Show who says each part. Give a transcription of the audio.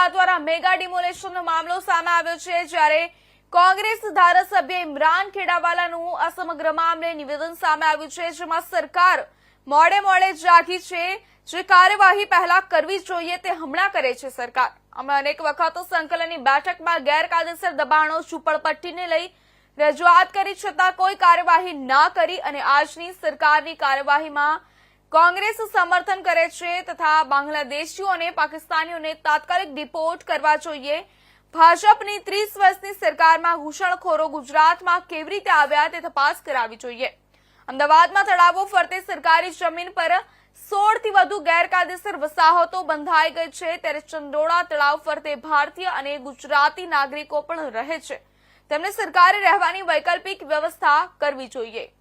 Speaker 1: અમદાવાદ દ્વારા મેગા ડિમોલેશનનો મામલો સામે આવ્યો છે, જ્યારે કોંગ્રેસ ધારાસભ્ય ઇમરાન ખેડાવાલાનું આ સમગ્ર મામલે નિવેદન સામે આવ્યું છે, જેમાં સરકાર મોડે જાગી છે, જે કાર્યવાહી પહેલા કરવી જોઈએ તે હમણાં કરે છે સરકાર। અમે અનેક વખત સંકલનની બેઠકમાં ગેરકાયદેસર દબાણો ઝૂંપડપટ્ટીને લઈ રજૂઆત કરી, છતાં કોઈ કાર્યવાહી ના કરી અને આજની સરકારની કાર્યવાહીમાં કોંગ્રેસ સમર્થન કરે છે તથા બાંગ્લાદેશીઓ અને પાકિસ્તાનીઓને તાત્કાલિક ડિપોર્ટ કરવા જોઈએ। ભાજપની 30 વર્ષની સરકારમાં ઘૂસણખોરો ગુજરાતમાં કેવી રીતે આવ્યા તે તપાસ કરાવવી જોઈએ। અમદાવાદમાં તળાવો ફરતે સરકારી જમીન પર 16 થી વધુ ગેરકાયદેસર વસાહતો બંધાઈ ગઈ છે, ત્યારે ચંડોળા તળાવ ફરતે ભારતીય અને ગુજરાતી નાગરિકો પણ રહે છે, તેમને સરકારે રહેવાની વૈકલ્પિક વ્યવસ્થા કરવી જોઈએ।